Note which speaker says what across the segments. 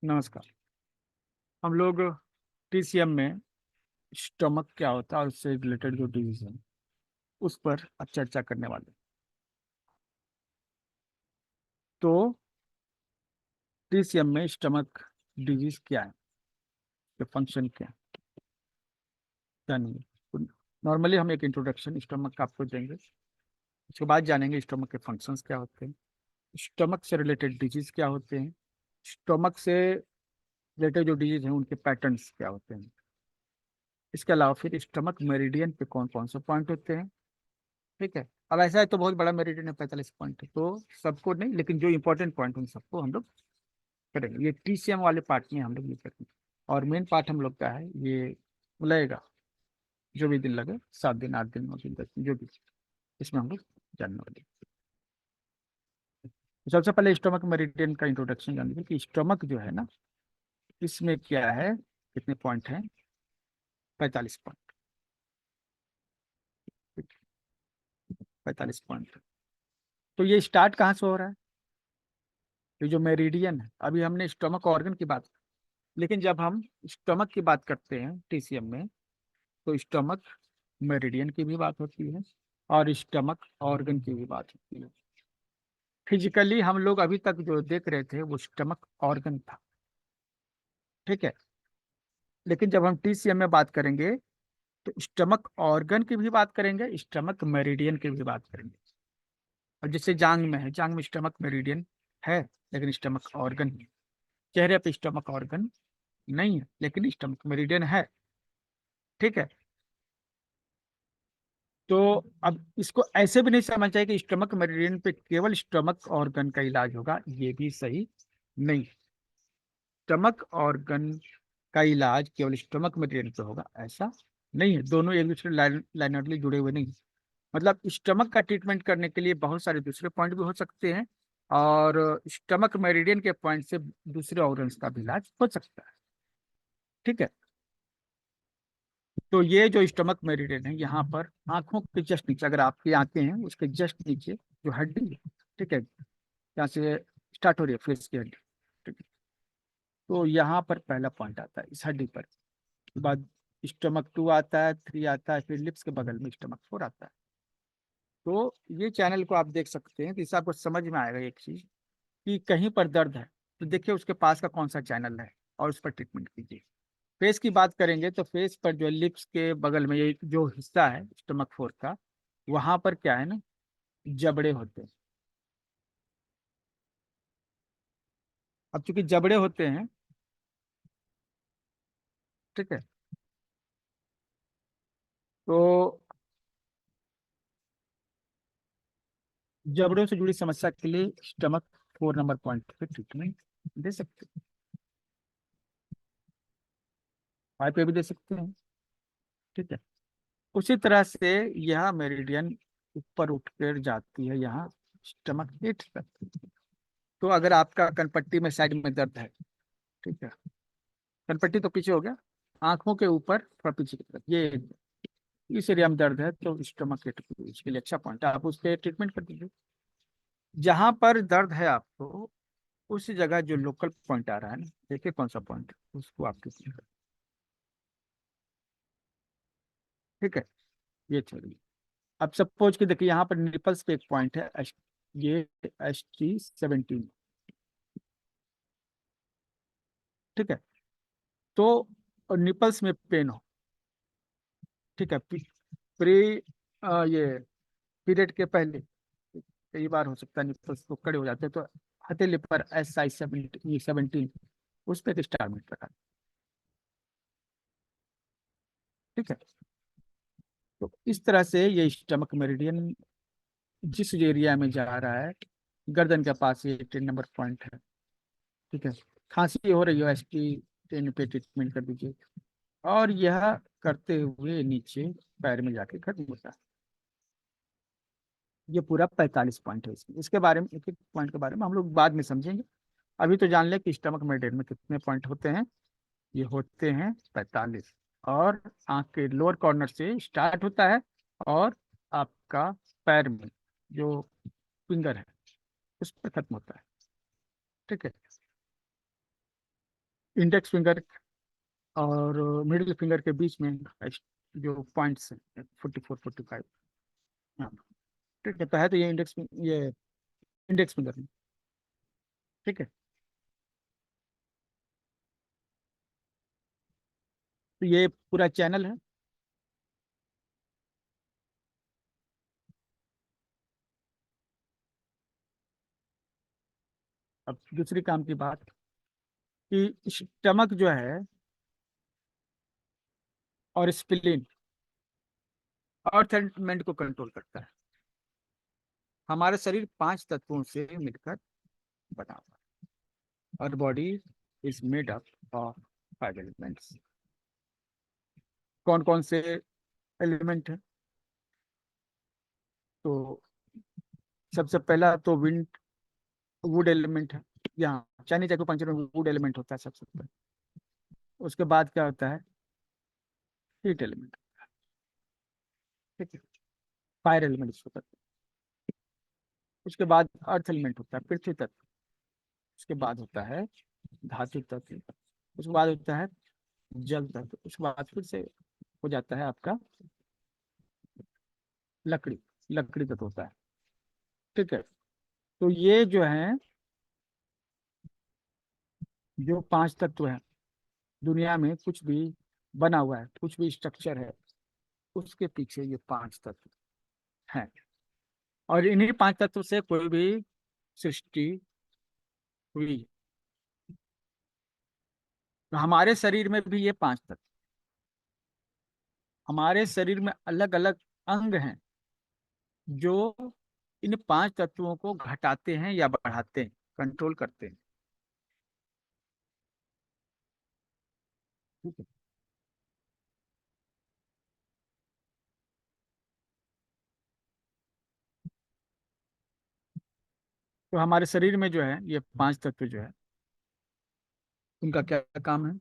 Speaker 1: नमस्कार। हम लोग टीसीएम में स्टमक क्या होता है और उससे रिलेटेड जो डिजीज है उस पर आज चर्चा करने वाले हैं। तो टीसीएम में स्टमक डिजीज क्या है, उसके फंक्शन क्या है, क्या नहीं है। नॉर्मली हम एक इंट्रोडक्शन स्टमक का आपको देंगे, उसके बाद जानेंगे स्टमक के फंक्शंस क्या होते हैं, स्टमक से रिलेटेड डिजीज क्या होते हैं, स्टमक से रिलेटेड जो डिजीज हैं उनके पैटर्न्स क्या होते हैं। इसके अलावा फिर स्टमक मेरिडियन पे कौन कौन से पॉइंट होते हैं। ठीक है। अब ऐसा है तो बहुत बड़ा मेरिडियन है, 45 पॉइंट है, तो सबको नहीं लेकिन जो इंपॉर्टेंट पॉइंट उन सबको हम लोग करेंगे। ये टीसीएम वाले पार्ट में हम लोग ये करेंगे और मेन पार्ट हम लोग का है ये लगेगा, जो भी दिन लगे, 7 दिन 8 दिन 9 दिन 10 दिन जो भी, इसमें हम लोग जानने वाले हैं। तो सबसे पहले स्टोमक मेरिडियन का इंट्रोडक्शन जान लीजिए कि स्टोमक जो है ना, इसमें क्या है, कितने पॉइंट हैं। 45 पॉइंट। 45 पॉइंट। तो ये स्टार्ट कहाँ से हो रहा है, ये जो मेरिडियन है। अभी हमने स्टोमक ऑर्गन की बात, लेकिन जब हम स्टमक की बात करते हैं टीसीएम में, तो स्टमक मेरिडियन की भी बात होती है और स्टमक ऑर्गन की भी बात होती है। फिजिकली हम लोग अभी तक जो देख रहे थे वो स्टमक ऑर्गन था। ठीक है। लेकिन जब हम टीसीएम में बात करेंगे तो स्टमक ऑर्गन की भी बात करेंगे, स्टमक मेरिडियन की भी बात करेंगे। और जैसे जांग में है, जांग में स्टमक मेरिडियन है लेकिन स्टमक ऑर्गन नहीं। चेहरे पे स्टमक ऑर्गन नहीं है लेकिन स्टमक मेरिडियन है। ठीक है। तो अब इसको ऐसे भी नहीं समझना चाहिए कि स्टमक मेरिडियन पे केवल स्टमक ऑर्गन का इलाज होगा, ये भी सही नहीं। स्टमक ऑर्गन का इलाज केवल स्टमक मेरिडियन पे होगा ऐसा नहीं है, दोनों एक दूसरे लाइनरली जुड़े हुए नहीं हैं। मतलब स्टमक का ट्रीटमेंट करने के लिए बहुत सारे दूसरे पॉइंट भी हो सकते हैं और स्टमक मेरिडियन के पॉइंट से दूसरे ऑर्गन्स का भी इलाज हो सकता है। ठीक है। तो ये जो स्टमक मेरिडियन है, यहाँ पर आंखों के जस्ट नीचे, अगर आपकी आंखें हैं उसके जस्ट नीचे जो हड्डी है, ठीक है, यहाँ से स्टार्ट हो रही है फेस की हड्डी। ठीक है। तो यहाँ पर पहला पॉइंट आता है इस हड्डी पर, उसके बाद स्टमक 2 आता है, 3 आता है, फिर लिप्स के बगल में स्टमक 4 आता है। तो ये चैनल को आप देख सकते हैं तो इससे आपको समझ में आएगा एक चीज कि कहीं पर दर्द है तो देखिए उसके पास का कौन सा चैनल है और उस पर ट्रीटमेंट कीजिए। फेस की बात करेंगे तो फेस पर जो लिप्स के बगल में ये जो हिस्सा है स्टमक 4 का, वहां पर क्या है ना, जबड़े होते हैं। अब चूंकि जबड़े होते हैं, ठीक है, तो जबड़ों से जुड़ी समस्या के लिए स्टमक 4 नंबर पॉइंट पे ट्रीटमेंट दे सकते हैं। वहाँ पे भी दे सकते हैं। ठीक है। उसी तरह से यह मेरिडियन ऊपर उठकर जाती है यहाँ स्टमक 8 तक। तो अगर आपका कनपट्टी में साइड में दर्द है, ठीक है, कनपट्टी तो पीछे हो गया, आंखों के ऊपर थोड़ा पीछे की तरफ ये इस एरिया में दर्द है तो स्टमक 8 इसके लिए अच्छा पॉइंट है, आप उसके ट्रीटमेंट कर दीजिए। जहां पर दर्द है आपको उस जगह जो लोकल पॉइंट आ रहा है ना, देखिए कौन सा पॉइंट है, उसको आप ट्रीटमेंट करें। ठीक है। ये चलिए। अब सपोज कि देखिए यहाँ पर निपल्स पे एक पॉइंट है ये ST17। ठीक है। तो निपल्स में पेन हो, ठीक है, प्री ये पीरियड के पहले कई बार हो सकता है निपल्स तो कड़े हो जाते हैं, तो हथेली पर SI17 उस पर एक स्टार मिनट लगा। ठीक है। तो इस तरह से ये स्टमक मेरिडियन जिस एरिया में जा रहा है, गर्दन के पास ये 10 नंबर पॉइंट है। ठीक है। खांसी हो रही हो, ST10 पे ट्रीटमेंट कर दीजिए और यह करते हुए नीचे पैर में जाके खत्म होता है। ये पूरा 45 पॉइंट है। इसके बारे में एक एक पॉइंट के बारे में हम लोग बाद में समझेंगे। अभी तो जान ले कि स्टमक मेरिडियन में कितने पॉइंट होते हैं। ये होते हैं 45। और आंख के लोअर कॉर्नर से स्टार्ट होता है और आपका पैर में जो फिंगर है उस पर खत्म होता है। ठीक है। इंडेक्स फिंगर और मिडिल फिंगर के बीच में जो पॉइंट्स हैं 44 45। हाँ, ठीक है, तो है तो ये इंडेक्स फिंगर में। ठीक है, तो ये पूरा चैनल है। अब दूसरी काम की बात कि स्टमक जो है और स्प्लीन अर्थ एलिमेंट को कंट्रोल करता है। हमारा शरीर 5 तत्वों से मिलकर बना हुआ है और body is made up of 5 elements. कौन कौन से एलिमेंट है? तो सबसे पहला तो विंड वुड एलिमेंट है। यहाँ चाइनीज एक्यूपंक्चर में वुड एलिमेंट होता है सबसे पहले। उसके बाद क्या होता है? Heat element. ठीक है, फायर एलिमेंट इसको कहते हैं। उसके बाद अर्थ एलिमेंट होता है, पृथ्वी तत्व। उसके बाद होता है धातु तत्व। उसके बाद होता है जल तत्व। उसके बाद फिर से हो जाता है आपका लकड़ी। लकड़ी तत्व होता है। ठीक है, तो ये जो है, जो 5 तत्व है, दुनिया में कुछ भी बना हुआ है, कुछ भी स्ट्रक्चर है, उसके पीछे ये 5 तत्व हैं। और इन्हीं 5 तत्व से कोई भी सृष्टि हुई। तो हमारे शरीर में भी ये 5 तत्व, हमारे शरीर में अलग अलग अंग हैं जो इन 5 तत्वों को घटाते हैं या बढ़ाते हैं, कंट्रोल करते हैं। ठीक है, तो हमारे शरीर में जो है ये 5 तत्व जो है, उनका क्या काम है,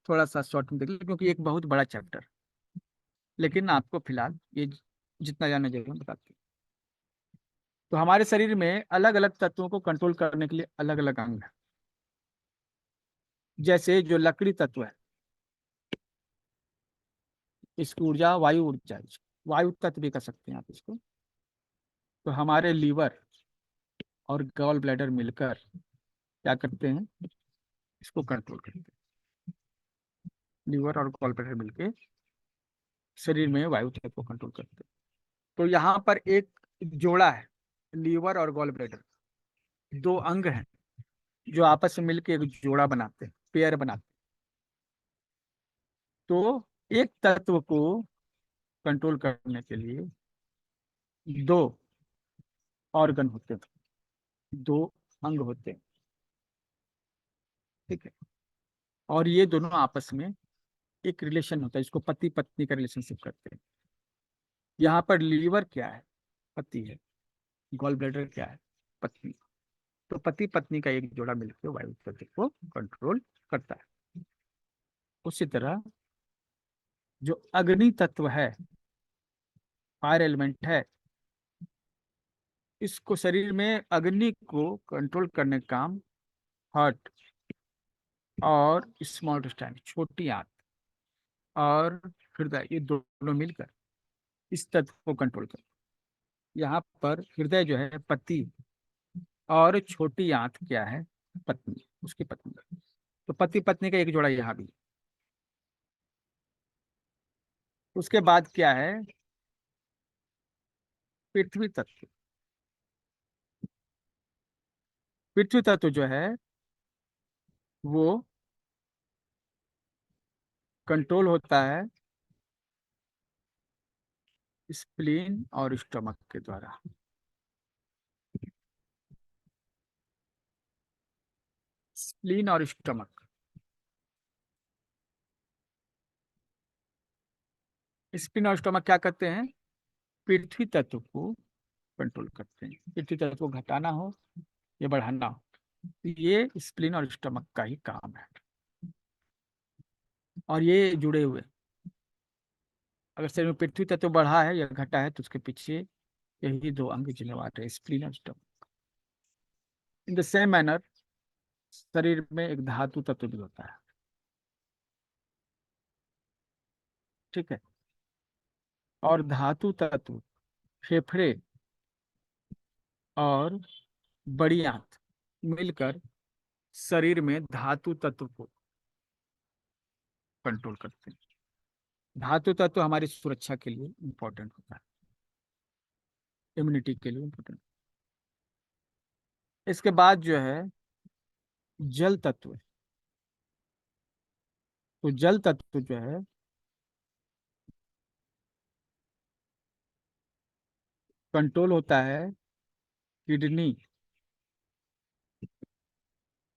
Speaker 1: थोड़ा सा शॉर्ट में देख लीजिए क्योंकि एक बहुत बड़ा चैप्टर। लेकिन आपको फिलहाल ये जितना जानना जरूर बताते हैं। तो हमारे शरीर में अलग अलग तत्वों को कंट्रोल करने के लिए अलग अलग अंग है। जैसे जो लकड़ी तत्व है, इसकी ऊर्जा वायु ऊर्जा है। वायु तत्व भी कर सकते हैं आप इसको। तो हमारे लीवर और गॉल ब्लैडर मिलकर क्या करते हैं? इसको कंट्रोल करते हैं। लीवर और गॉल ब्लैडर मिलकर शरीर में वायु तत्व को कंट्रोल करते हैं। तो यहाँ पर एक जोड़ा है, लीवर और गॉल ब्लैडर, 2 अंग हैं जो आपस में मिलकर एक जोड़ा बनाते हैं, पेयर बनाते हैं। तो एक तत्व को कंट्रोल करने के लिए 2 ऑर्गन होते हैं, 2 अंग होते हैं। ठीक है, और ये दोनों आपस में एक रिलेशन होता है, इसको पति पत्नी का रिलेशनशिप करते हैं। यहाँ पर लीवर क्या है? पति है। गॉल ब्लैडर क्या है? पत्नी। तो पति पत्नी का एक जोड़ा मिलकर वायु तत्व को कंट्रोल करता है। उसी तरह जो अग्नि तत्व है, फायर एलिमेंट है, इसको शरीर में अग्नि को कंट्रोल करने का काम हार्ट और स्मॉल इंटेस्टाइन, छोटी आंत और हृदय, ये दोनों मिलकर इस तत्व को कंट्रोल करते हैं। यहाँ पर हृदय जो है पति और छोटी आंत क्या है? पत्नी, उसकी पत्नी। तो पति पत्नी का एक जोड़ा यहाँ भी। उसके बाद क्या है? पृथ्वी तत्व। पृथ्वी तत्व जो है वो कंट्रोल होता है स्प्लीन और स्टमक के द्वारा। स्प्लीन और स्टमक, स्प्लीन और स्टमक क्या करते हैं? पृथ्वी तत्व को कंट्रोल करते हैं। पृथ्वी तत्व को घटाना हो या बढ़ाना हो, तो ये स्प्लीन और स्टमक का ही काम है। और ये जुड़े हुए, अगर शरीर में पृथ्वी तत्व बढ़ा है या घटा है तो उसके पीछे यही 2 अंग जिम्मेवार है, स्प्लीन और stomach. In the same manner शरीर में एक धातु तत्व भी होता है। ठीक है। और धातु तत्व फेफड़े और बड़ी आंत मिलकर शरीर में धातु तत्व को कंट्रोल करते हैं। धातु तत्व हमारी सुरक्षा के लिए इंपॉर्टेंट होता है, इम्यूनिटी के लिए इंपॉर्टेंट। इसके बाद जो है जल तत्व। तो जल तत्व जो है कंट्रोल होता है किडनी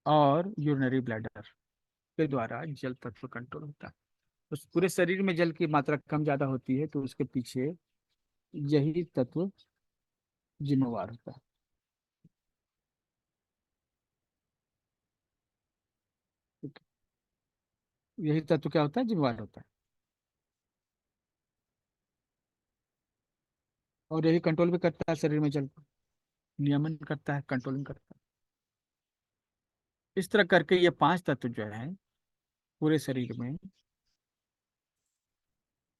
Speaker 1: और यूरिनरी ब्लैडर के द्वारा जल तत्व कंट्रोल होता है। तो पूरे शरीर में जल की मात्रा कम ज्यादा होती है, तो उसके पीछे यही तत्व जिम्मेवार होता है। ठीक है? यही तत्व क्या होता है, जिम्मेवार होता है। और यही कंट्रोल भी करता है शरीर में जल को, नियमन करता है, कंट्रोलिंग करता है। इस तरह करके ये पांच तत्व जो है पूरे शरीर में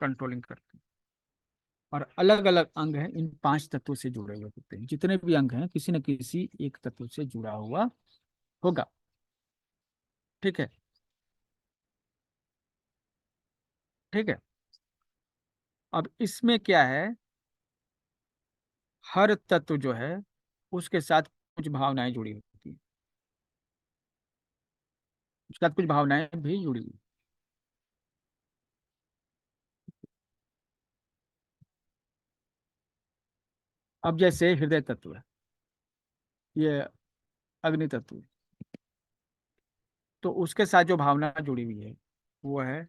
Speaker 1: कंट्रोलिंग करते हैं। और अलग अलग अंग हैं इन पांच तत्वों से जुड़े हुए होते हैं। जितने भी अंग हैं किसी न किसी एक तत्व से जुड़ा हुआ होगा। ठीक है। ठीक है। अब इसमें क्या है, हर तत्व जो है उसके साथ कुछ भावनाएं जुड़ी होती हैं, उसके साथ कुछ भावनाएं भी जुड़ी हुई। अब जैसे हृदय तत्व है, ये अग्नि तत्व है, तो उसके साथ जो भावना जुड़ी हुई है वो है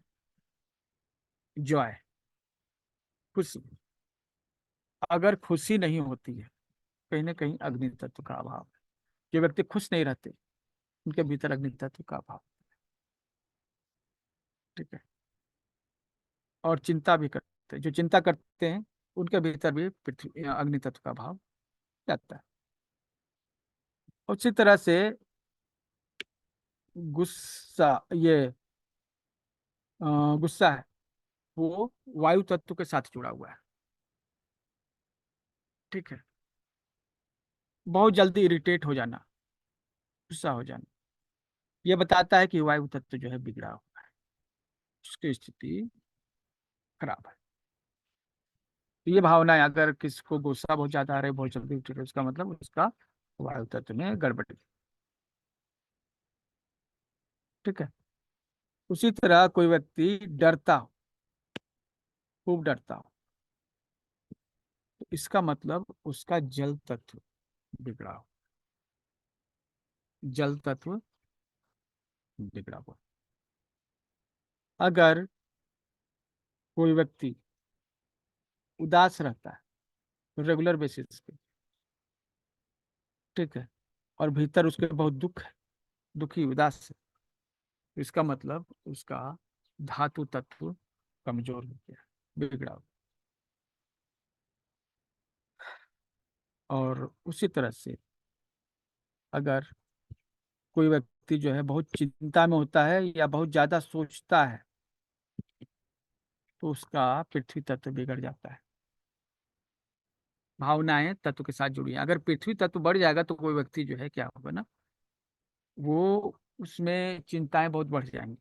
Speaker 1: जॉय, खुशी। अगर खुशी नहीं होती है, कहीं ना कहीं अग्नि तत्व का अभाव है। जो व्यक्ति खुश नहीं रहते उनके भीतर अग्नि तत्व का अभाव। ठीक है। और चिंता भी करते हैं, जो चिंता करते हैं उनके भीतर भी पृथ्वी अग्नि तत्व का अभाव रहता है। उसी तरह से गुस्सा, ये गुस्सा है, वो वायु तत्व के साथ जुड़ा हुआ है। ठीक है। बहुत जल्दी इरिटेट हो जाना, गुस्सा हो जाना, ये बताता है कि वायु तत्व जो है बिगड़ा हुआ है, उसकी स्थिति खराब है। तो ये भावना है, अगर किसको गुस्सा बहुत ज्यादा आ रहा है, बहुत जल्दी इरिटेट, उसका मतलब उसका वायु तत्व में गड़बड़ी। ठीक है। उसी तरह कोई व्यक्ति डरता हो, खूब डरता हो, तो इसका मतलब उसका जल तत्व बिगड़ा हो, जल तत्व बिगड़ा हुआ। अगर कोई व्यक्ति उदास रहता है रेगुलर बेसिस पे, ठीक है, और भीतर उसके बहुत दुख है, दुखी उदास है, तो इसका मतलब उसका धातु तत्व कमजोर हो गया, बिगड़ा हुआ। और उसी तरह से अगर कोई व्यक्ति जो है बहुत चिंता में होता है या बहुत ज्यादा सोचता है, तो उसका पृथ्वी तत्व बिगड़ जाता है। भावनाएं तत्व के साथ जुड़ी हैं। अगर पृथ्वी तत्व बढ़ जाएगा तो कोई व्यक्ति जो है क्या होगा ना, वो उसमें चिंताएं बहुत बढ़ जाएंगी,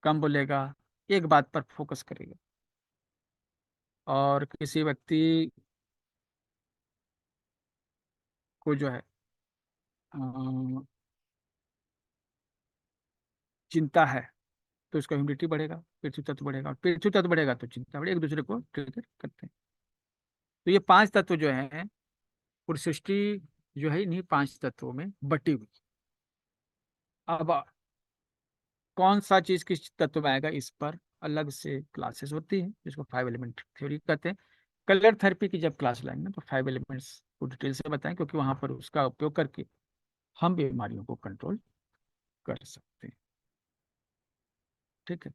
Speaker 1: कम बोलेगा, एक बात पर फोकस करेगा। और किसी व्यक्ति को जो है अ, चिंता है, तो उसका ह्यूमिडिटी बढ़ेगा, पृथ्वी तत्व बढ़ेगा, और पृथ्वी तत्व बढ़ेगा तो चिंता बढ़ेगी, एक दूसरे को ट्रिगर करते हैं। तो ये पांच तत्व जो है, पूरी सृष्टि जो है इन्हीं पांच तत्वों में बटी हुई। अब कौन सा चीज किस तत्व में आएगा, इस पर अलग से क्लासेस होती है, जिसको फाइव एलिमेंट थ्योरी कहते हैं। कलर थेरेपी की जब क्लास लाएंगे तो फाइव एलिमेंट्स को डिटेल से बताएं, क्योंकि वहां पर उसका उपयोग करके हम बीमारियों को कंट्रोल कर सकते हैं। ठीक है।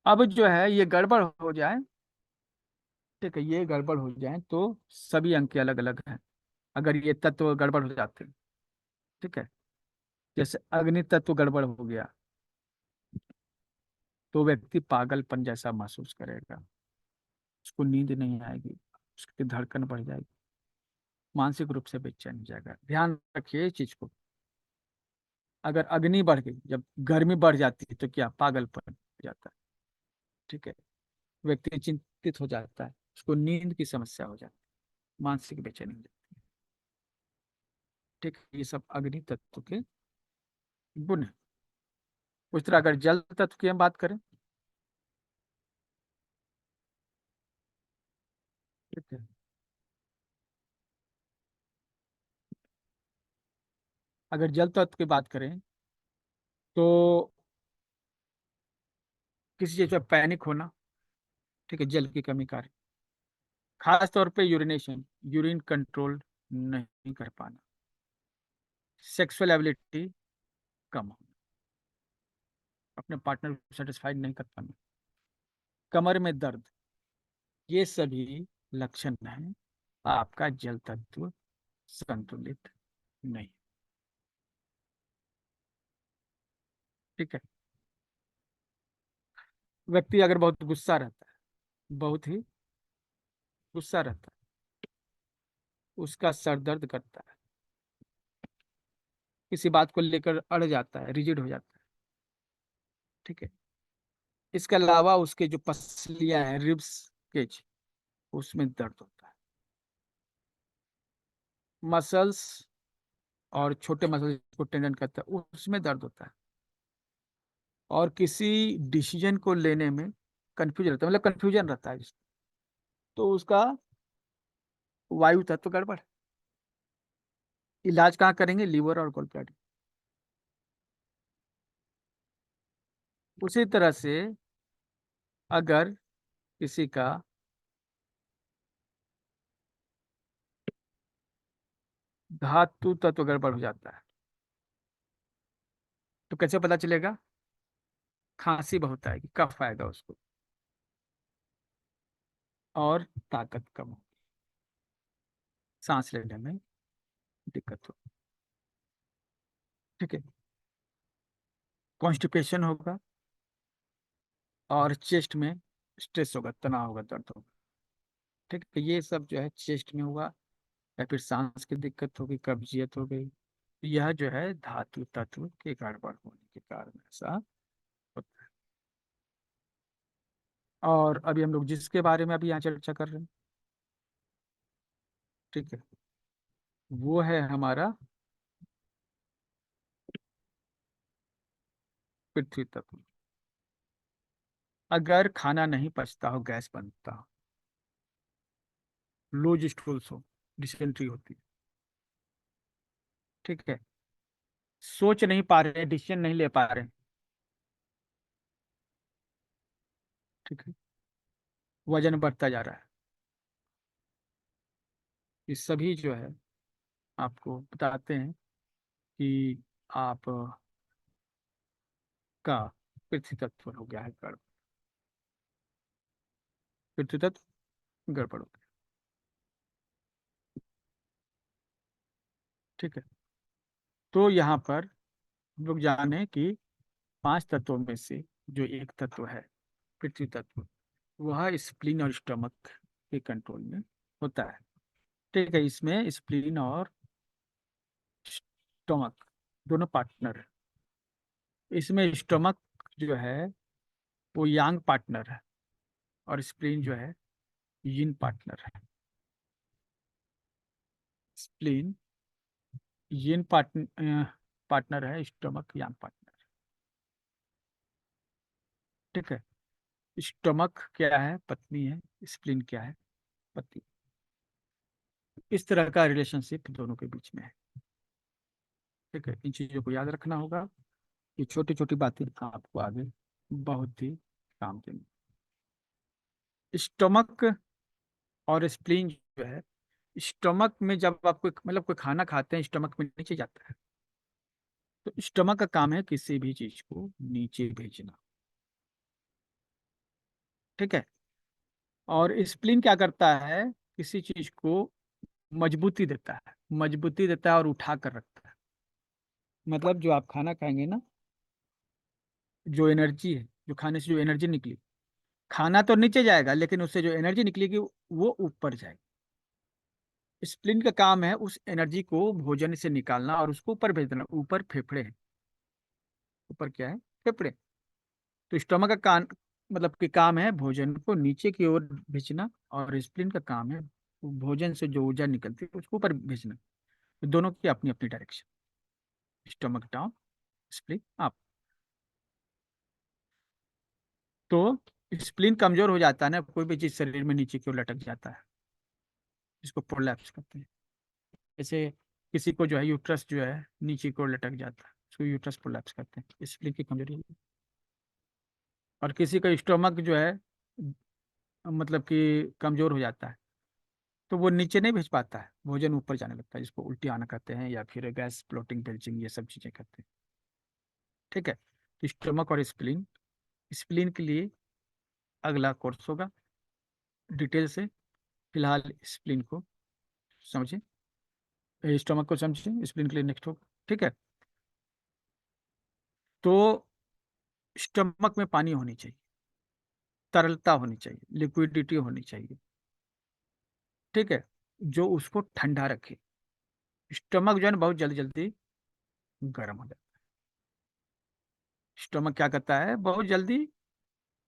Speaker 1: अब जो है ये गड़बड़ हो जाए, ठीक है, ये गड़बड़ हो जाए तो सभी अंक के अलग अलग हैं। अगर ये तत्व गड़बड़ हो जाते हैं, ठीक है, जैसे अग्नि तत्व गड़बड़ हो गया, तो व्यक्ति पागलपन जैसा महसूस करेगा, उसको नींद नहीं आएगी, उसकी धड़कन बढ़ जाएगी, मानसिक रूप से बेचैन हो जाएगा। ध्यान रखिए इस चीज को। अगर अग्नि बढ़ गई, जब गर्मी बढ़ जाती है तो क्या पागलपन हो जाता है। ठीक है, व्यक्ति चिंतित हो जाता है, उसको नींद की समस्या हो जाती है, मानसिक बेचैनी हो जाती है। ठीक है, ये सब अग्नि तत्व के गुण है। उस तरह अगर जल तत्व की हम बात करें, ठीक है, अगर जल तत्व की बात करें तो किसी चीज पर पैनिक होना, ठीक है, जल की कमी कारण, खास तौर पे यूरिनेशन, यूरिन कंट्रोल नहीं कर पाना, सेक्सुअल एबिलिटी कम होना, अपने पार्टनर को सेटिस्फाइड नहीं कर पाना, कमर में दर्द, ये सभी लक्षण हैं आपका जल तत्व संतुलित नहीं। ठीक है, व्यक्ति अगर बहुत गुस्सा रहता है, बहुत ही गुस्सा रहता है, उसका सर दर्द करता है, किसी बात को लेकर अड़ जाता है, रिजिड हो जाता है। ठीक है, इसके अलावा उसके जो पसलियां हैं, रिब्स केज, उसमें दर्द होता है, मसल्स और छोटे मसल्स को टेंडन करता है, उसमें दर्द होता है, और किसी डिसीजन को लेने में कंफ्यूजन रहता है, मतलब कंफ्यूजन रहता है तो उसका वायु तत्व गड़बड़। इलाज कहाँ करेंगे? लीवर और गॉल ब्लैडर। उसी तरह से अगर किसी का धातु तत्व गड़बड़ हो जाता है तो कैसे पता चलेगा? खांसी बहुत आएगी, कफ आएगा उसको, और ताकत कम हो, सांस लेने में दिक्कत हो। ठीक है, कॉन्स्टिपेशन होगा, और चेस्ट में स्ट्रेस होगा, तनाव होगा, दर्द होगा। ठीक है, ये सब जो है चेस्ट में हुआ, या फिर सांस की दिक्कत होगी, कब्जियत हो गई, यह जो है धातु तत्व के गड़बड़ होने के कारण ऐसा होता है। और अभी हम लोग जिसके बारे में अभी यहाँ चर्चा कर रहे हैं, ठीक है, वो है हमारा पृथ्वी तत्व। अगर खाना नहीं पचता हो, गैस बनता हो, लूज स्टूल्स हो, डिसेंट्री होती है, ठीक है, सोच नहीं पा रहे, डिसीजन नहीं ले पा रहे, ठीक है, वजन बढ़ता जा रहा है, ये सभी जो है आपको बताते हैं कि आप का पृथ्वी तत्व हो गया है गड़बड़, पृथ्वी तत्व गड़बड़ हो गया। ठीक है, तो यहाँ पर हम लोग जाने कि पांच तत्वों में से जो एक तत्व है पृथ्वी तत्व, वह स्प्लीन और स्टमक के कंट्रोल में होता है। ठीक है, इसमें स्प्लीन और स्टमक दोनों पार्टनर है। इसमें स्टमक जो है वो यांग पार्टनर है, और स्प्लीन जो है यिन पार्टनर है। स्प्लीन यिन पार्टनर है, स्टमक यांग पार्टनर। ठीक है, स्टमक क्या है? पत्नी है। स्प्लीन क्या है? पति। इस तरह का रिलेशनशिप दोनों के बीच में है। ठीक है, इन चीजों को याद रखना होगा। ये छोटी छोटी बातें आपको आगे बहुत ही काम देंगी। स्टमक और स्प्लीन जो है, स्टमक में जब आप कोई मतलब कोई खाना खाते हैं, स्टमक में नीचे जाता है, तो स्टमक का काम है किसी भी चीज को नीचे भेजना। ठीक है, और स्प्लीन क्या करता है? किसी चीज को मजबूती देता है, मजबूती देता है और उठा कर रखता है। मतलब जो आप खाना खाएंगे ना, जो एनर्जी है जो खाने से जो एनर्जी निकली, खाना तो नीचे जाएगा लेकिन उससे जो एनर्जी निकलेगी वो ऊपर जाएगी। स्प्लीन का काम है उस एनर्जी को भोजन से निकालना और उसको ऊपर भेज देना। ऊपर फेफड़े हैं, ऊपर क्या है, फेफड़े। तो स्टमक का काम, मतलब कि काम है भोजन को नीचे की ओर भेजना, और स्प्लीन का काम है भोजन से जो ऊर्जा निकलती है उसको ऊपर भेजना। तो दोनों की अपनी अपनी direction, stomach down, spleen up. तो स्प्लीन कमजोर हो जाता है ना, कोई भी चीज शरीर में नीचे की ओर लटक जाता है, इसको प्रोलैप्स कहते हैं। जैसे किसी को जो है यूट्रस जो है नीचे की ओर लटक जाता है, उसको यूट्रस प्रोलैप्स कहते हैं, स्प्लीन की कमजोरी। और किसी का स्टोमक जो है मतलब कि कमजोर हो जाता है, तो वो नीचे नहीं भेज पाता है, भोजन ऊपर जाने लगता है, जिसको उल्टी आना कहते हैं या फिर गैस ब्लोटिंग बेल्चिंग, ये सब चीजें कहते हैं। ठीक है, तो स्टोमक और स्प्लीन, स्प्लीन के लिए अगला कोर्स होगा डिटेल से। फिलहाल स्प्लीन को समझे, स्टोमक को समझे, स्प्लीन के लिए नेक्स्ट होगा। ठीक है, तो स्टमक में पानी होनी चाहिए, तरलता होनी चाहिए, लिक्विडिटी होनी चाहिए। ठीक है, जो उसको ठंडा रखे। स्टमक जो है ना बहुत जल्दी जल्दी गर्म हो जाता है। स्टमक क्या करता है, बहुत जल्दी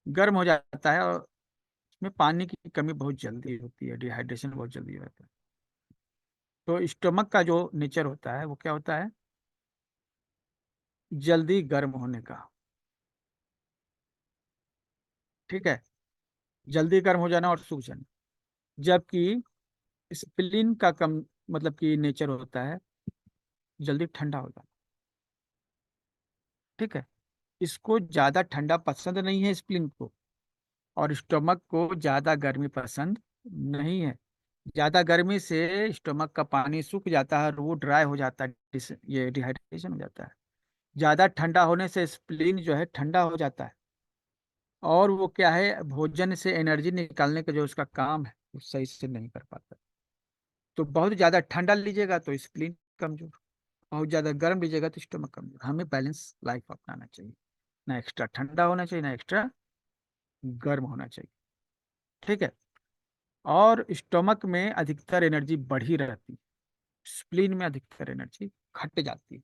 Speaker 1: गर्म हो जाता है, और उसमें पानी की कमी बहुत जल्दी होती है, डिहाइड्रेशन बहुत जल्दी होता है। तो स्टमक का जो नेचर होता है वो क्या होता है, जल्दी गर्म होने का। ठीक है, जल्दी गर्म हो जाना और सूख जाना। जबकि स्प्लीन का कम, मतलब कि नेचर होता है जल्दी ठंडा हो जाना। ठीक है, इसको ज्यादा ठंडा पसंद नहीं है स्प्लीन को, और स्टमक को ज्यादा गर्मी पसंद नहीं है। ज्यादा गर्मी से स्टमक का पानी सूख जाता है और वो ड्राई हो जाता है, ये डिहाइड्रेशन हो जाता है। ज्यादा ठंडा होने से स्प्लीन जो है ठंडा हो जाता है, और वो क्या है, भोजन से एनर्जी निकालने का जो उसका काम है वो सही से नहीं कर पाता। तो बहुत ज्यादा ठंडा लीजिएगा तो स्प्लीन कमजोर, बहुत ज्यादा गर्म लीजिएगा तो स्टमक कमजोर। हमें बैलेंस लाइफ अपनाना चाहिए, ना एक्स्ट्रा ठंडा होना चाहिए ना एक्स्ट्रा गर्म होना चाहिए। ठीक है, और स्टमक में अधिकतर एनर्जी बढ़ी रहती है, स्प्लीन में अधिकतर एनर्जी घट जाती है।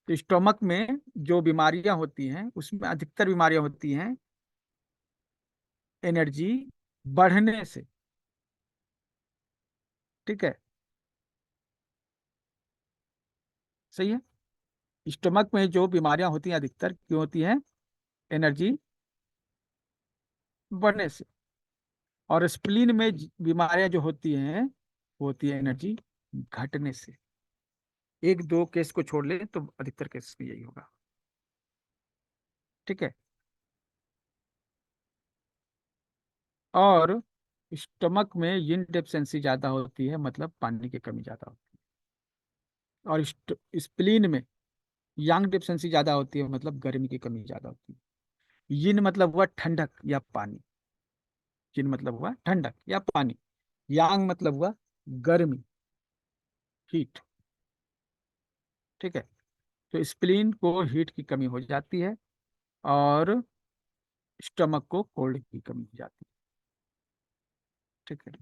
Speaker 1: तो स्टमक में जो बीमारियां होती हैं उसमें अधिकतर बीमारियां होती हैं एनर्जी बढ़ने से। ठीक है, सही है। स्टमक में जो बीमारियां होती हैं अधिकतर क्यों होती हैं, एनर्जी बढ़ने से। और स्प्लीन में बीमारियां जो होती हैं वो होती है एनर्जी घटने से। एक दो केस को छोड़ ले तो अधिकतर केस में यही होगा। ठीक है, और स्टमक में यिन डेफिशिएंसी ज्यादा होती है, मतलब पानी की कमी ज्यादा होती है। और स्प्लीन में यांग डेफिशिएंसी ज्यादा होती है, मतलब गर्मी की कमी ज्यादा होती है। यिन मतलब हुआ ठंडक या पानी, यिन मतलब हुआ ठंडक या पानी, यांग मतलब हुआ गर्मी, हीट। ठीक है, तो स्प्लीन को हीट की कमी हो जाती है, और स्टमक को कोल्ड की कमी हो जाती है। ठीक है,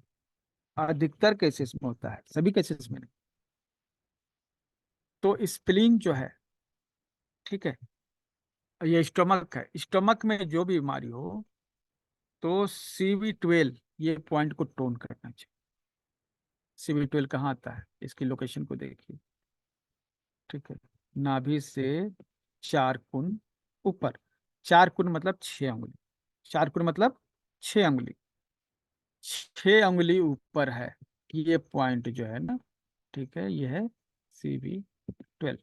Speaker 1: अधिकतर केसेस में होता है, सभी केसेस में नहीं। तो स्प्लीन जो है, ठीक है, ये स्टमक है, स्टमक में जो भी बीमारी हो तो CV12 ये पॉइंट को टोन करना चाहिए। CV12 कहाँ आता है, इसकी लोकेशन को देखिए। ठीक है, नाभि से 4 गुण ऊपर, 4 गुण मतलब 6 उंगली, 4 गुण मतलब 6 उंगली, 6 उंगली ऊपर है ये पॉइंट जो है ना। ठीक है, ये है CV12।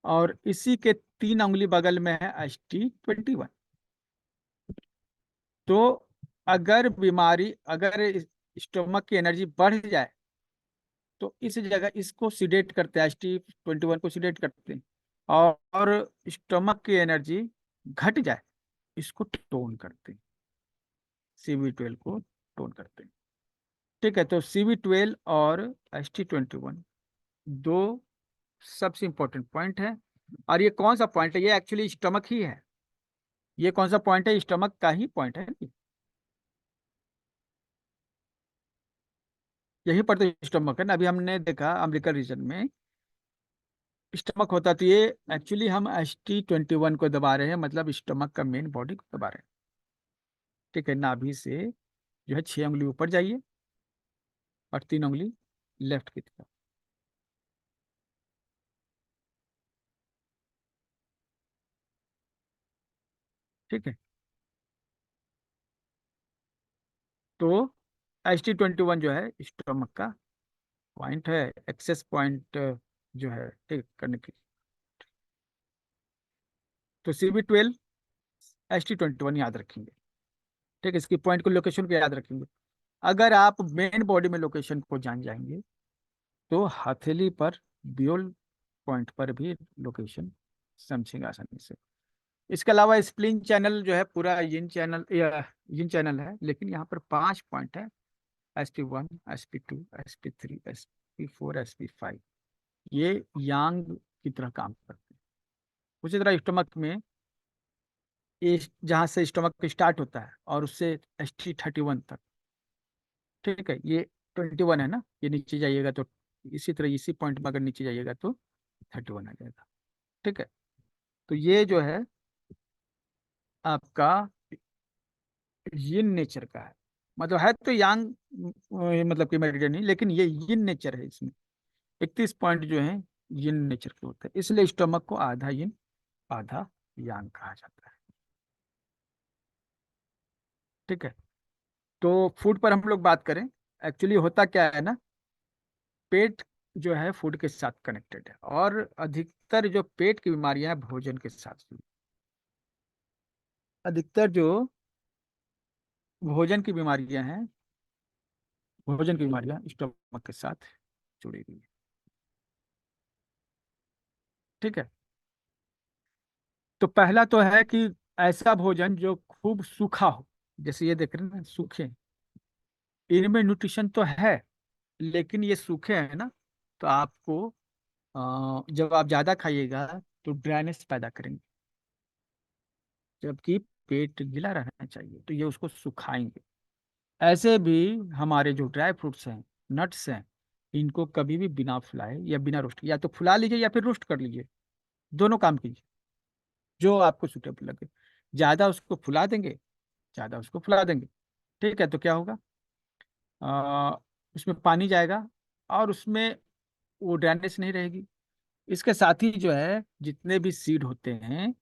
Speaker 1: और इसी के 3 उंगली बगल में है ST21। तो अगर बीमारी, अगर स्टोमक की एनर्जी बढ़ जाए तो इस जगह इसको सिडेट करते हैं, ST21 को सिडेट करते हैं। और स्टोमक की एनर्जी घट जाए, इसको टोन करते हैं, CV12 को टोन करते हैं। ठीक है, तो CV12 और ST21 दो सबसे इंपॉर्टेंट पॉइंट है। और ये कौन सा पॉइंट है, ये एक्चुअली स्टमक ही है। ये कौन सा पॉइंट है? स्टमक का ही पॉइंट है ये। यहीं पर तो स्टमक है ना। अभी हमने देखा अम्बिलिकल रीजन में स्टमक होता, तो ये एक्चुअली हम ST21 को दबा रहे हैं, मतलब स्टमक का मेन बॉडी को दबा रहे हैं। ठीक है, नाभि से जो है 6 उंगली ऊपर जाइए और 3 उंगली लेफ्ट की तरफ। ठीक है, तो ST21 जो है स्टमक का पॉइंट है, एक्सेस पॉइंट जो है ठीक करने की। तो CB12 ST21 याद रखेंगे। ठीक है, इसकी पॉइंट को, लोकेशन को याद रखेंगे। अगर आप मेन बॉडी में लोकेशन को जान जाएंगे तो हथेली पर बियोल पॉइंट पर भी लोकेशन समझेंगे आसानी से। इसके अलावा स्प्लिन चैनल जो है पूरा यिन चैनल, या यिन चैनल है, लेकिन यहाँ पर 5 पॉइंट है। SP1, SP2, SP3, SP4, SP5, ये यांग की तरह काम करते हैं। उसी तरह स्टमक में, ये जहाँ से स्टमक स्टार्ट होता है और उससे ST31 तक, ठीक है, ये 21 है ना, ये नीचे जाइएगा तो इसी तरह इसी पॉइंट में अगर नीचे जाइएगा तो 31 आ जाएगा। ठीक है, तो ये जो है आपका यिन नेचर का है। मतलब है तो यांग, मतलब कि मेरिडियन नहीं, लेकिन ये यिन नेचर है इसमें। 31 पॉइंट जो है यिन नेचर के होते हैं, इसलिए स्टमक को आधा यिन आधा यांग कहा जाता है। ठीक है, तो फूड पर हम लोग बात करें। एक्चुअली होता क्या है ना, पेट जो है फूड के साथ कनेक्टेड है, और अधिकतर जो पेट की बीमारियां हैं भोजन के साथ जुड़ी। अधिकतर जो भोजन की बीमारियां हैं, भोजन की बीमारियां स्टमक के साथ जुड़ी हुई है। ठीक है, तो पहला तो है कि ऐसा भोजन जो खूब सूखा हो, जैसे ये देख रहे हैं ना सूखे, इनमें न्यूट्रिशन तो है, लेकिन ये सूखे हैं ना, तो आपको जब आप ज्यादा खाइएगा तो ड्राइनेस पैदा करेंगे, जबकि पेट गीला रहना चाहिए, तो ये उसको सुखाएंगे। ऐसे भी हमारे जो ड्राई फ्रूट्स हैं, नट्स हैं, इनको कभी भी बिना फुलाए या बिना रोस्ट, या तो फुला लीजिए या फिर रोस्ट कर लीजिए, दोनों काम कीजिए, जो आपको सुटेबल लगे। ज्यादा उसको फुला देंगे, ज्यादा उसको फुला देंगे, ठीक है, तो क्या होगा, आ, उसमें पानी जाएगा और उसमें वो ड्राइनेस नहीं रहेगी। इसके साथ ही जो है जितने भी सीड होते हैं,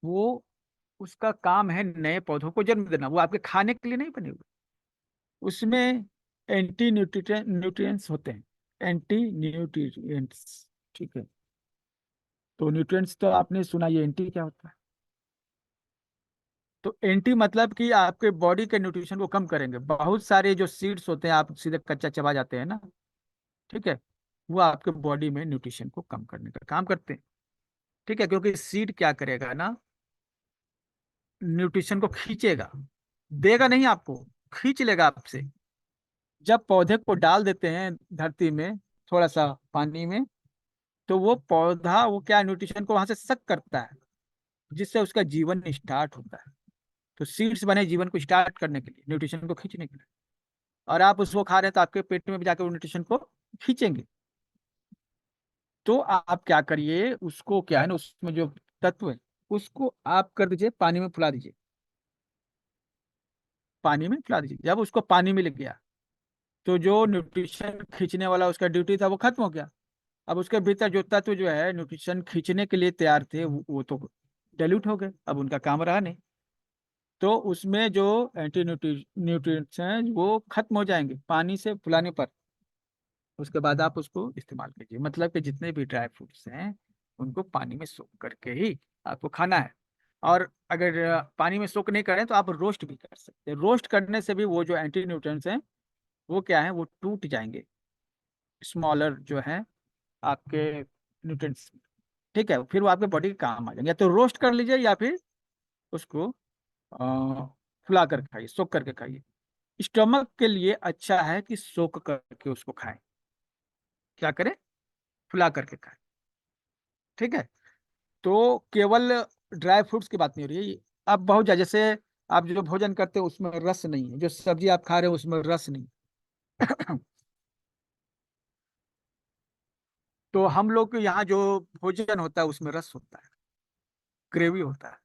Speaker 1: वो उसका काम है नए पौधों को जन्म देना, वो आपके खाने के लिए नहीं बने हुए। उसमें एंटी न्यूट्रिएंट्स होते हैं, एंटी न्यूट्रिएंट्स। ठीक है, तो न्यूट्रिएंट्स तो आपने सुना, ये एंटी क्या होता है? तो एंटी मतलब कि आपके बॉडी के न्यूट्रिशन को कम करेंगे। बहुत सारे जो सीड्स होते हैं आप सीधे कच्चा चबा जाते हैं ना, ठीक है, वो आपके बॉडी में न्यूट्रिशन को कम करने का काम करते हैं। ठीक है, क्योंकि सीड क्या करेगा ना, न्यूट्रिशन को खींचेगा, देगा नहीं आपको, खींच लेगा आपसे। जब पौधे को डाल देते हैं धरती में थोड़ा सा पानी में, तो वो पौधा वो क्या न्यूट्रिशन को वहां से सक करता है, जिससे उसका जीवन स्टार्ट होता है। तो सीड्स बने जीवन को स्टार्ट करने के लिए, न्यूट्रिशन को खींचने के लिए। और आप उसको खा रहे हैं तो आपके पेट में भी जाकर वो न्यूट्रिशन को खींचेंगे। तो आप क्या करिए, उसको क्या है ना, उसमें जो तत्व है उसको आप कर दीजिए, पानी में फुला दीजिए। पानी में फुला दीजिए, जब उसको पानी में लग गया तो जो न्यूट्रिशन खींचने वाला उसका ड्यूटी था वो खत्म हो गया। अब उसके भीतर जो तत्व जो है न्यूट्रिशन खींचने के लिए तैयार थे, वो तो डाइल्यूट हो गए, अब उनका काम रहा नहीं। तो उसमें जो एंटी न्यूट्रिएंट्स हैं वो खत्म हो जाएंगे पानी से फुलाने पर। उसके बाद आप उसको इस्तेमाल कीजिए, मतलब कि जितने भी ड्राई फ्रूट्स हैं उनको पानी में सोख करके ही आपको खाना है। और अगर पानी में सोख नहीं करें तो आप रोस्ट भी कर सकते हैं। रोस्ट करने से भी वो जो एंटी न्यूट्रिएंट्स हैं वो क्या है, वो टूट जाएंगे, स्मॉलर जो है आपके न्यूट्रिएंट्स। ठीक है, फिर वो आपके बॉडी के काम आ जाएंगे। या तो रोस्ट कर लीजिए या फिर उसको फुला कर खाइए, सोख करके खाइए। स्टमक के लिए अच्छा है कि सोख करके उसको खाएं। क्या करें? फुला करके खाएं। ठीक है, तो केवल ड्राई फ्रूट्स की बात नहीं हो रही है, अब बहुत ज्यादा, जैसे आप जो भोजन करते हो उसमें रस नहीं है, जो सब्जी आप खा रहे हो उसमें रस नहीं। तो हम लोग के यहाँ जो भोजन होता है उसमें रस होता है, ग्रेवी होता है।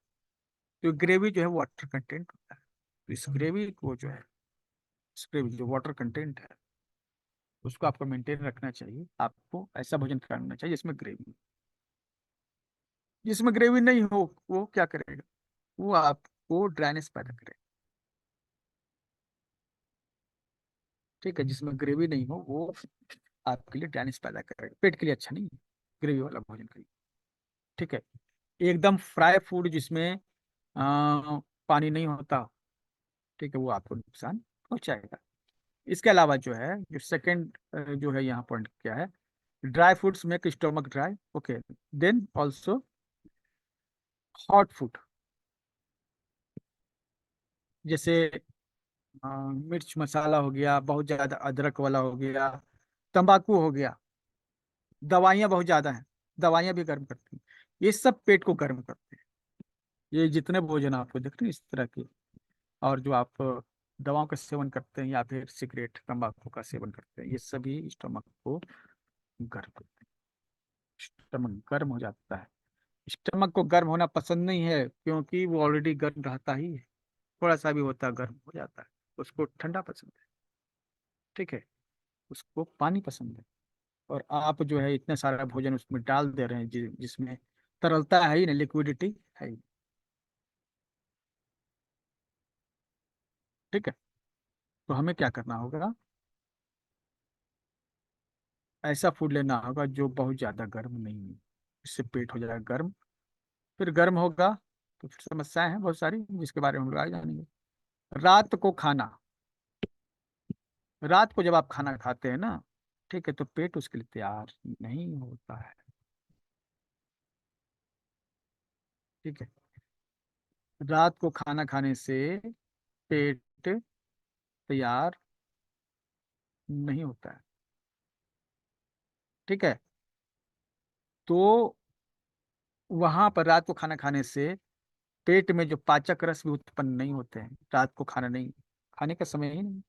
Speaker 1: तो ग्रेवी जो है वाटर कंटेंट होता है। तो इस ग्रेवी को जो है, इस ग्रेवी जो वाटर कंटेंट है उसको आपको मेंटेन रखना चाहिए। आपको ऐसा भोजन करना चाहिए जिसमें ग्रेवी, जिसमें ग्रेवी नहीं हो वो क्या करेगा, वो आपको ड्राइनेस पैदा करेगा। ठीक है, जिसमें ग्रेवी नहीं हो वो आपके लिए ड्राइनेस पैदा करेगा, पेट के लिए अच्छा नहीं है ग्रेवी वाला भोजन करिए। ठीक है, एकदम फ्राई फूड जिसमें पानी नहीं होता, ठीक है, वो आपको नुकसान पहुंचाएगा। इसके अलावा जो है, जो सेकंड जो है यहाँ पॉइंट क्या है, dry foods make stomach dry. Okay, then also hot food, जैसे मिर्च मसाला हो गया, बहुत ज्यादा अदरक वाला हो गया, तंबाकू हो गया, दवाइयाँ बहुत ज्यादा हैं, दवाइयाँ भी गर्म करती हैं, ये सब पेट को गर्म करते हैं। ये जितने भोजन आपको दिख रहे हैं इस तरह के, और जो आप दवाओं का सेवन करते हैं या फिर सिगरेट तंबाकू का सेवन करते हैं, ये सभी स्टमक को गर्म करते हैं। स्टमक गर्म हो जाता है। स्टमक को गर्म होना पसंद नहीं है क्योंकि वो ऑलरेडी गर्म रहता ही है, थोड़ा सा भी होता है गर्म हो जाता है। उसको ठंडा पसंद है। ठीक है, उसको पानी पसंद है। और आप जो है इतने सारा भोजन उसमें डाल दे रहे हैं जिसमें तरलता है ही नहीं, लिक्विडिटी है ही। ठीक है, तो हमें क्या करना होगा, ऐसा फूड लेना होगा जो बहुत ज्यादा गर्म नहीं है, इससे पेट हो जाएगा गर्म। फिर गर्म होगा तो फिर समस्याएं हैं बहुत सारी जिसके बारे में हम लोग आगे जानेंगे। रात को खाना, रात को जब आप खाना खाते हैं ना, ठीक है, तो पेट उसके लिए तैयार नहीं होता है। ठीक है, रात को खाना खाने से पेट तैयार नहीं होता है। ठीक है, तो वहां पर रात को खाना खाने से पेट में जो पाचक रस भी उत्पन्न नहीं होते हैं, रात को खाना नहीं, खाने का समय ही नहीं।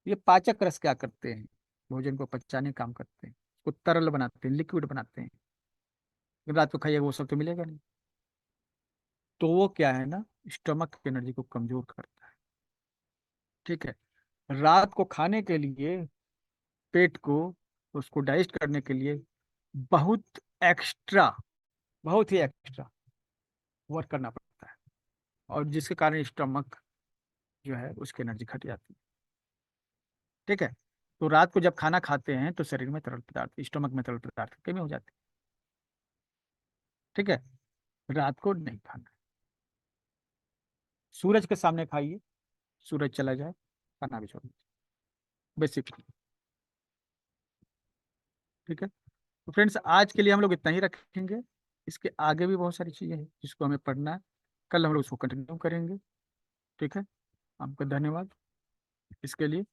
Speaker 1: ये पाचक रस क्या करते हैं, भोजन को पचाने का काम करते हैं, उसको तरल बनाते हैं, लिक्विड बनाते हैं। रात को खाइएगा वो सब तो मिलेगा नहीं। तो वो क्या है ना, स्टमक की एनर्जी को कमजोर करता है। ठीक है, रात को खाने के लिए पेट को, उसको डाइजेस्ट करने के लिए बहुत एक्स्ट्रा, बहुत ही एक्स्ट्रा वर्क करना पड़ता है, और जिसके कारण स्टमक जो है उसकी एनर्जी घट जाती है। ठीक है, तो रात को जब खाना खाते हैं तो शरीर में तरल पदार्थ, स्टमक में तरल पदार्थ की कमी हो जाती है। ठीक है, रात को नहीं खाना। सूरज के सामने खाइए, सूरज चला जाए खाना भी छोड़ दीजिए, बेसिक। ठीक है, तो फ्रेंड्स आज के लिए हम लोग इतना ही रखेंगे। इसके आगे भी बहुत सारी चीजें हैं जिसको हमें पढ़ना है, कल हम लोग उसको कंटिन्यू करेंगे। ठीक है, आपका धन्यवाद इसके लिए।